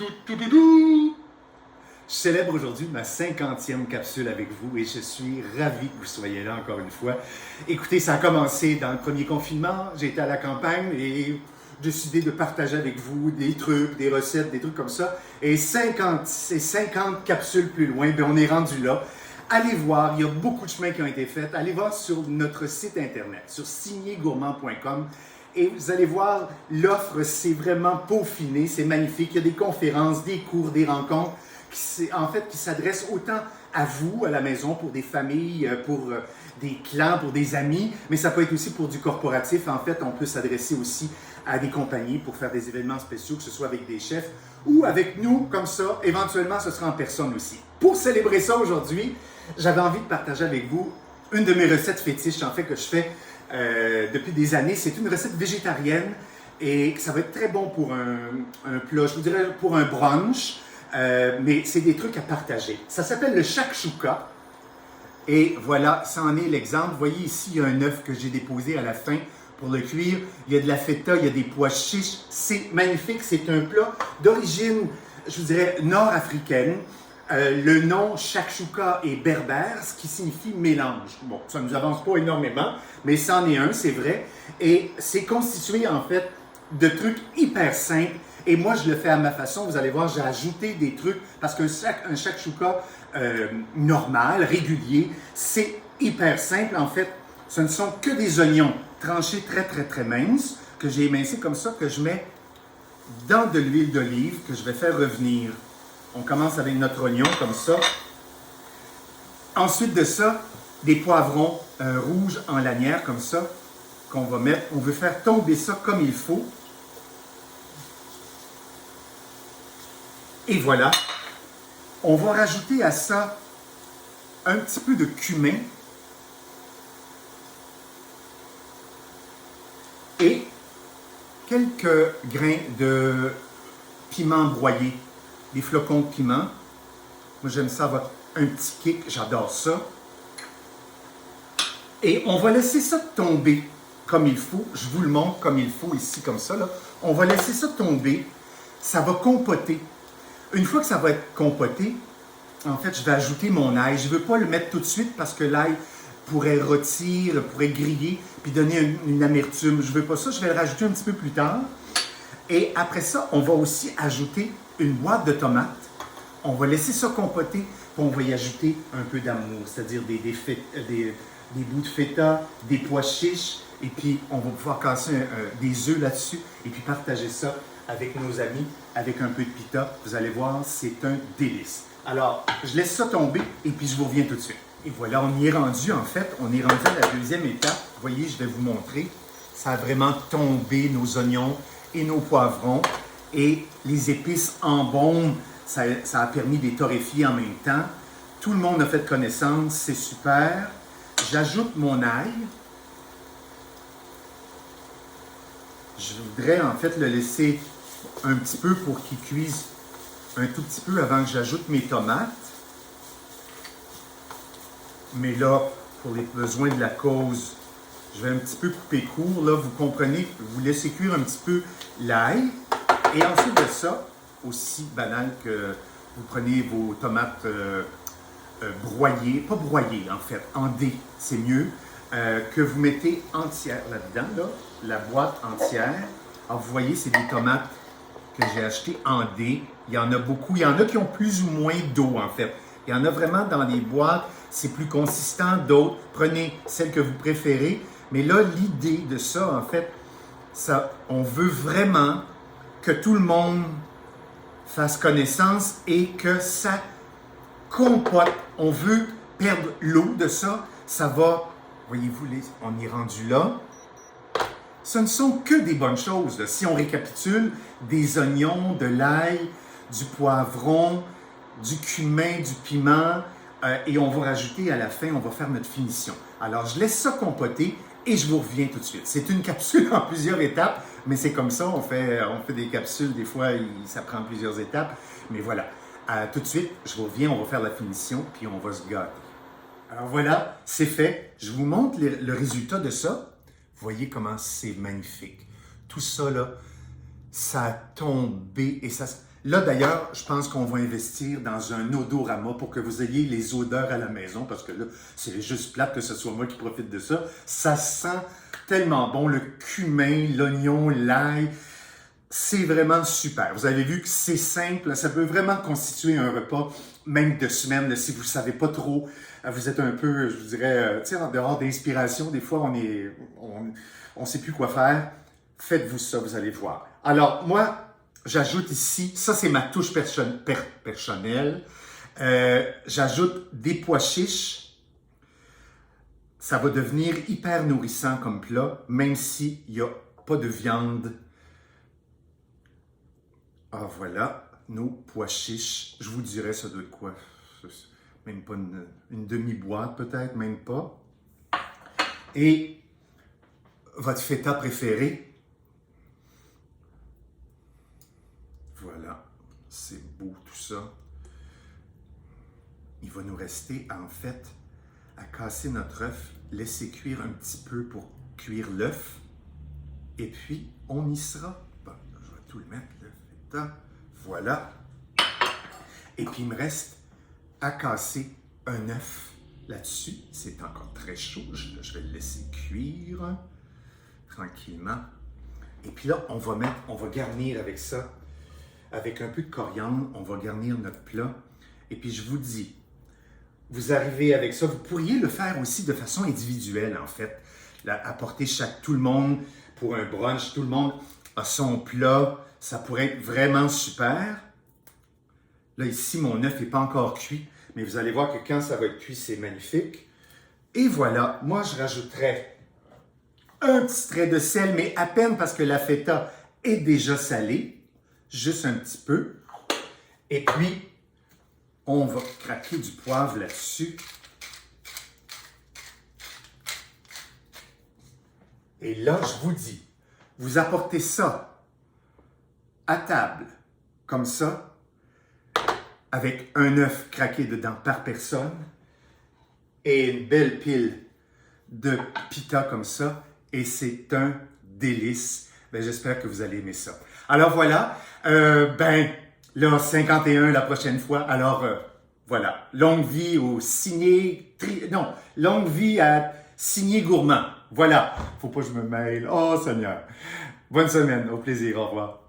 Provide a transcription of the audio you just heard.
Je célèbre aujourd'hui ma 50e capsule avec vous et je suis ravi que vous soyez là encore une fois. Écoutez, ça a commencé dans le premier confinement, j'étais à la campagne et décidé de partager avec vous des trucs, des recettes, des trucs comme ça. Et 50 capsules plus loin, bien, on est rendu là. Allez voir, il y a beaucoup de chemins qui ont été faits. Allez voir sur notre site internet, sur signégourmand.com. Et vous allez voir, l'offre, c'est vraiment peaufiné, c'est magnifique. Il y a des conférences, des cours, des rencontres qui s'adressent autant à vous, à la maison, pour des familles, pour des clans, pour des amis, mais ça peut être aussi pour du corporatif. En fait, on peut s'adresser aussi à des compagnies pour faire des événements spéciaux, que ce soit avec des chefs ou avec nous, comme ça. Éventuellement, ce sera en personne aussi. Pour célébrer ça aujourd'hui, j'avais envie de partager avec vous une de mes recettes fétiches, en fait, que je fais depuis des années. C'est une recette végétarienne et ça va être très bon pour un plat, je vous dirais pour un brunch, mais c'est des trucs à partager. Ça s'appelle le shakshuka et voilà, ça en est l'exemple. Vous voyez ici, il y a un œuf que j'ai déposé à la fin pour le cuire. Il y a de la feta, il y a des pois chiches. C'est magnifique, c'est un plat d'origine, je vous dirais, nord-africaine. Le nom shakshuka est berbère, ce qui signifie mélange. Bon, ça ne nous avance pas énormément, mais c'en est un, c'est vrai. Et c'est constitué, en fait, de trucs hyper simples. Et moi, je le fais à ma façon. Vous allez voir, j'ai ajouté des trucs, parce qu'un shakshuka normal, régulier, c'est hyper simple. En fait, ce ne sont que des oignons tranchés très minces, que j'ai émincés comme ça, que je mets dans de l'huile d'olive, que je vais faire revenir. On commence avec notre oignon, comme ça. Ensuite de ça, des poivrons rouges en lanière, comme ça, qu'on va mettre. On veut faire tomber ça comme il faut. Et voilà. On va rajouter à ça un petit peu de cumin. Et quelques grains de piment broyé. Des flocons de piment. Moi, j'aime ça avoir un petit kick. J'adore ça. Et on va laisser ça tomber comme il faut. Je vous le montre comme il faut ici, comme ça. Là. On va laisser ça tomber. Ça va compoter. Une fois que ça va être compoté, en fait, je vais ajouter mon ail. Je ne veux pas le mettre tout de suite parce que l'ail pourrait rôtir, pourrait griller, puis donner une amertume. Je ne veux pas ça. Je vais le rajouter un petit peu plus tard. Et après ça, on va aussi ajouter une boîte de tomates. On va laisser ça compoter, puis on va y ajouter un peu d'amour, c'est-à-dire des bouts de feta, des pois chiches, et puis on va pouvoir casser des œufs là-dessus, et puis partager ça avec nos amis, avec un peu de pita. Vous allez voir, c'est un délice. Alors, je laisse ça tomber, et puis je vous reviens tout de suite. Et voilà, on y est rendu, en fait. On est rendu à la deuxième étape. Vous voyez, je vais vous montrer. Ça a vraiment tombé, nos oignons et nos poivrons. Et les épices embaument, ça a permis de les torréfier en même temps. Tout le monde a fait connaissance, c'est super. J'ajoute mon ail. Je voudrais en fait le laisser un petit peu pour qu'il cuise un tout petit peu avant que j'ajoute mes tomates. Mais là, pour les besoins de la cause, je vais un petit peu couper court. Là, vous comprenez, vous laissez cuire un petit peu l'ail. Et ensuite de ça, aussi banal que vous prenez vos tomates broyées, pas broyées en fait, en dés, c'est mieux, que vous mettez entière là-dedans, là, la boîte entière. Alors vous voyez, c'est des tomates que j'ai achetées en dés. Il y en a beaucoup, il y en a qui ont plus ou moins d'eau en fait. Il y en a vraiment dans les boîtes, c'est plus consistant, d'autres. Prenez celle que vous préférez. Mais là, l'idée de ça, en fait, ça, on veut vraiment que tout le monde fasse connaissance et que ça compote. On veut perdre l'eau de ça. Ça va, voyez-vous, on est rendu là. Ce ne sont que des bonnes choses. Là. Si on récapitule, des oignons, de l'ail, du poivron, du cumin, du piment, et on va rajouter à la fin, on va faire notre finition. Alors, je laisse ça compoter et je vous reviens tout de suite. C'est une capsule en plusieurs étapes, mais c'est comme ça, on fait des capsules, des fois, ça prend plusieurs étapes. Mais voilà, tout de suite, je vous reviens, on va faire la finition, puis on va se gâter. Alors voilà, c'est fait. Je vous montre le résultat de ça. Vous voyez comment c'est magnifique. Tout ça, là, ça a tombé et Là, d'ailleurs, je pense qu'on va investir dans un odorama pour que vous ayez les odeurs à la maison, parce que là, c'est juste plate que ce soit moi qui profite de ça. Ça sent tellement bon, le cumin, l'oignon, l'ail. C'est vraiment super. Vous avez vu que c'est simple. Ça peut vraiment constituer un repas, même de semaine, là, si vous ne savez pas trop. Vous êtes un peu, je vous dirais, tu sais, en dehors d'inspiration. Des fois, on sait plus quoi faire. Faites-vous ça, vous allez voir. Alors, moi, j'ajoute ici, ça c'est ma touche personnelle. J'ajoute des pois chiches. Ça va devenir hyper nourrissant comme plat, même s'il n'y a pas de viande. Ah voilà, nos pois chiches. Je vous dirais, ça doit être quoi? Même pas une demi-boîte peut-être, même pas. Et votre feta préféré. Voilà, c'est beau tout ça. Il va nous rester en fait à casser notre œuf, laisser cuire un petit peu pour cuire l'œuf. Et puis, on y sera. Bon, je vais tout le mettre, le feta. Voilà. Et puis, il me reste à casser un œuf là-dessus. C'est encore très chaud. Je vais le laisser cuire tranquillement. Et puis là, on va garnir avec ça. Avec un peu de coriandre, on va garnir notre plat. Et puis, je vous dis, vous arrivez avec ça. Vous pourriez le faire aussi de façon individuelle, en fait. Là, apporter tout le monde pour un brunch. Tout le monde a son plat. Ça pourrait être vraiment super. Là, ici, mon œuf n'est pas encore cuit. Mais vous allez voir que quand ça va être cuit, c'est magnifique. Et voilà, moi, je rajouterais un petit trait de sel, mais à peine parce que la feta est déjà salée. Juste un petit peu. Et puis, on va craquer du poivre là-dessus. Et là, je vous dis, vous apportez ça à table, comme ça, avec un œuf craqué dedans par personne et une belle pile de pita comme ça. Et c'est un délice. Ben, j'espère que vous allez aimer ça. Alors voilà, là, 51 la prochaine fois. Alors voilà, longue vie au longue vie à signer gourmand. Voilà, faut pas que je me mêle. Oh Seigneur. Bonne semaine, au plaisir, au revoir.